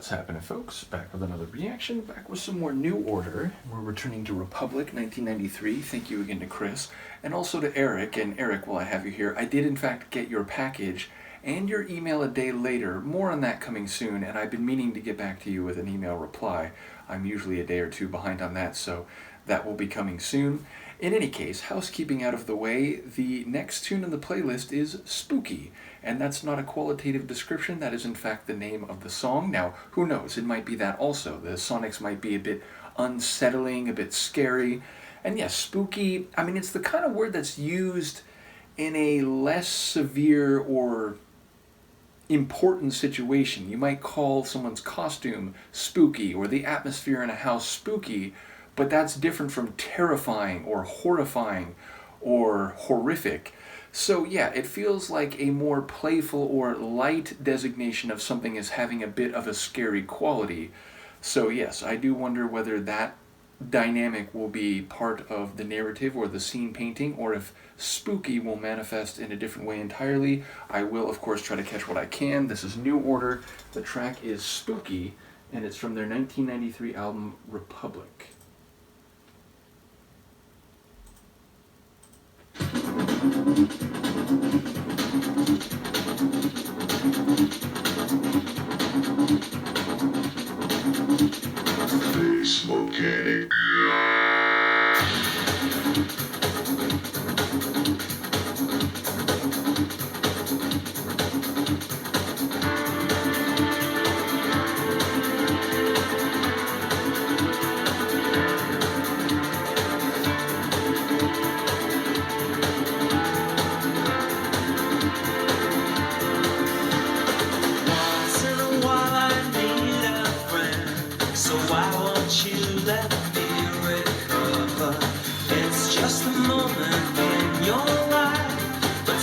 What's happening, folks? Back with another reaction, back with some more New Order. We're returning to Republic 1993. Thank you again to Chris, and also to Erik. And Erik, while I have you here, I did in fact get your package and your email a day later. More on that coming soon, and I've been meaning to get back to you with an email reply. I'm usually a day or two behind on that, so that will be coming soon. In any case, housekeeping out of the way, the next tune in the playlist is Spooky, and that's not a qualitative description, that is in fact the name of the song. Now, who knows, it might be that also. The sonics might be a bit unsettling, a bit scary, and yes, spooky, I mean, it's the kind of word that's used in a less severe or important situation. You might call someone's costume spooky or the atmosphere in a house spooky, but that's different from terrifying or horrifying or horrific. So yeah, it feels like a more playful or light designation of something as having a bit of a scary quality. So yes, I do wonder whether that dynamic will be part of the narrative or the scene painting, or if spooky will manifest in a different way entirely. I will, of course, try to catch what I can. This is New Order. The track is Spooky, and it's from their 1993 album Republic. Smoking.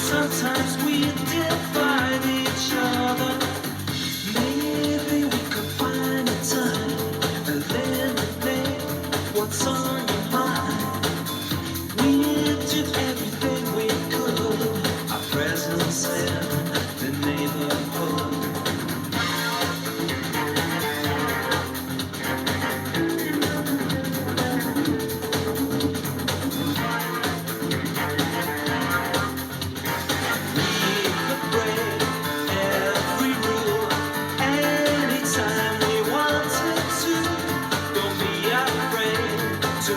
Sometimes we divide each other. Maybe we could find a time and eliminate what's on your mind. We did everything we could. Our presence in the neighborhood. To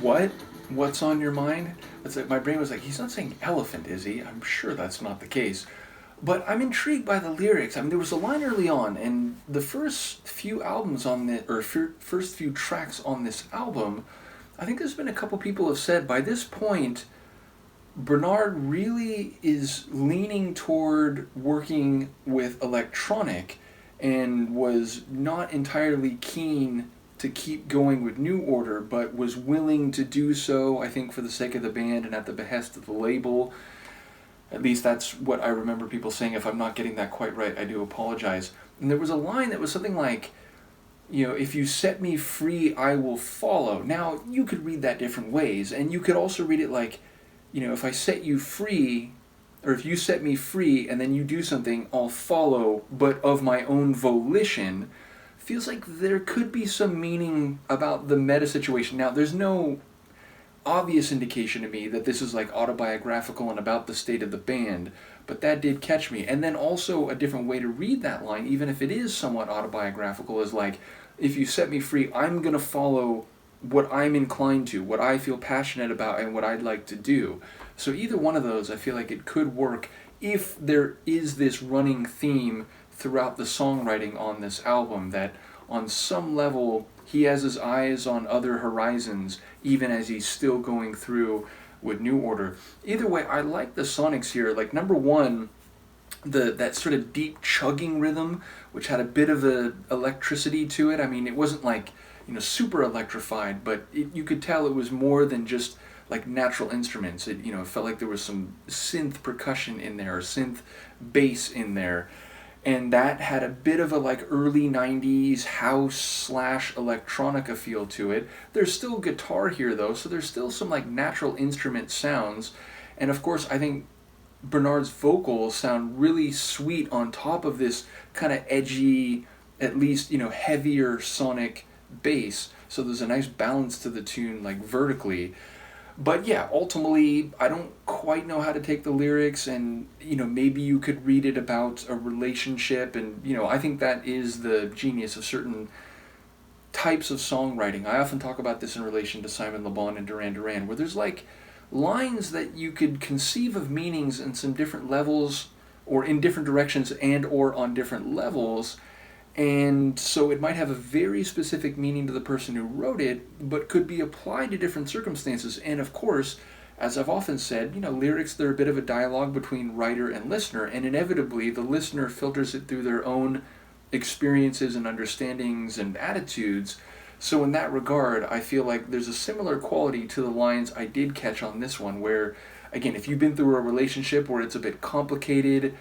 what? What's on your mind? It's like my brain was like, he's not saying elephant, is he? I'm sure that's not the case. But I'm intrigued by the lyrics. I mean, there was a line early on, and the first few albums on the, or first few tracks on this album, I think there's been a couple people have said by this point, Bernard really is leaning toward working with electronic and was not entirely keen to keep going with New Order, but was willing to do so, I think, for the sake of the band and at the behest of the label. At least that's what I remember people saying. If I'm not getting that quite right, I do apologize. And there was a line that was something like, you know, if you set me free, I will follow. Now, you could read that different ways, and you could also read it like, you know, if I set you free, or if you set me free and then you do something, I'll follow, but of my own volition. Feels like there could be some meaning about the meta situation. Now, there's no obvious indication to me that this is like autobiographical and about the state of the band, but that did catch me. And then also a different way to read that line, even if it is somewhat autobiographical, is like, if you set me free, I'm going to follow what I'm inclined to, what I feel passionate about, and what I'd like to do. So either one of those, I feel like it could work if there is this running theme throughout the songwriting on this album, that on some level he has his eyes on other horizons, even as he's still going through with New Order. Either way, I like the sonics here. Like, number one, that sort of deep chugging rhythm, which had a bit of a electricity to it. I mean, it wasn't like, you know, super electrified, but you could tell it was more than just like natural instruments. It, you know, it felt like there was some synth percussion in there, or synth bass in there. And that had a bit of a like early 90s house / electronica feel to it. There's still guitar here though, so there's still some like natural instrument sounds. And of course, I think Bernard's vocals sound really sweet on top of this kind of edgy, at least, you know, heavier sonic bass. So there's a nice balance to the tune, like vertically. But yeah, ultimately, I don't quite know how to take the lyrics, and, you know, maybe you could read it about a relationship, and, you know, I think that is the genius of certain types of songwriting. I often talk about this in relation to Simon Le Bon and Duran Duran, where there's like lines that you could conceive of meanings in some different levels, or in different directions, and or on different levels. And so it might have a very specific meaning to the person who wrote it, but could be applied to different circumstances. And of course, as I've often said, you know, lyrics, they're a bit of a dialogue between writer and listener, and inevitably the listener filters it through their own experiences and understandings and attitudes. So in that regard, I feel like there's a similar quality to the lines I did catch on this one, where, again, if you've been through a relationship where it's a bit complicated,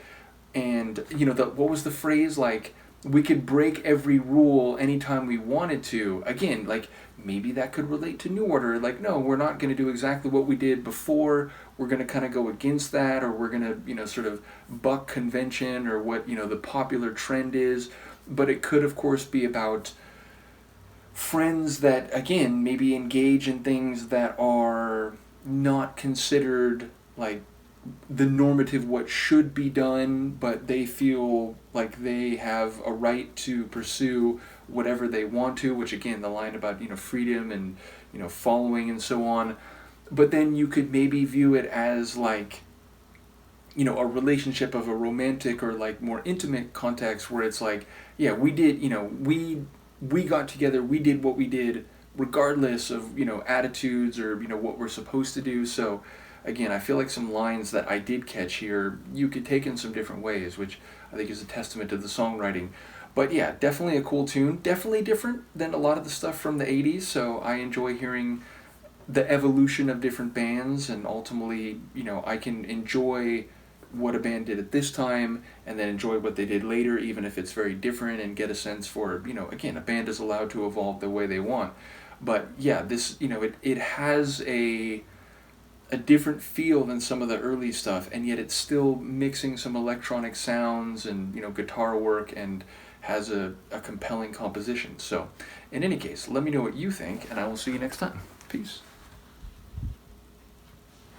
and, you know, what was the phrase, like, we could break every rule anytime we wanted to. Again, like, maybe that could relate to New Order. Like, no, we're not going to do exactly what we did before. We're going to kind of go against that, or we're going to, you know, sort of buck convention, or what, you know, the popular trend is. But it could, of course, be about friends that, again, maybe engage in things that are not considered, like, the normative what should be done, but they feel like they have a right to pursue whatever they want to, which, again, the line about, you know, freedom and, you know, following and so on. But then you could maybe view it as like, you know, a relationship of a romantic or like more intimate context, where it's like, yeah, we did, you know, we got together, we did what we did regardless of, you know, attitudes or, you know, what we're supposed to do. So again, I feel like some lines that I did catch here, you could take in some different ways, which I think is a testament to the songwriting. But yeah, definitely a cool tune. Definitely different than a lot of the stuff from the 80s, so I enjoy hearing the evolution of different bands, and ultimately, you know, I can enjoy what a band did at this time, and then enjoy what they did later, even if it's very different, and get a sense for, you know, again, a band is allowed to evolve the way they want. But yeah, this, you know, it has a different feel than some of the early stuff, and yet it's still mixing some electronic sounds and, you know, guitar work, and has a compelling composition. So in any case, let me know what you think, and I will see you next time. Peace.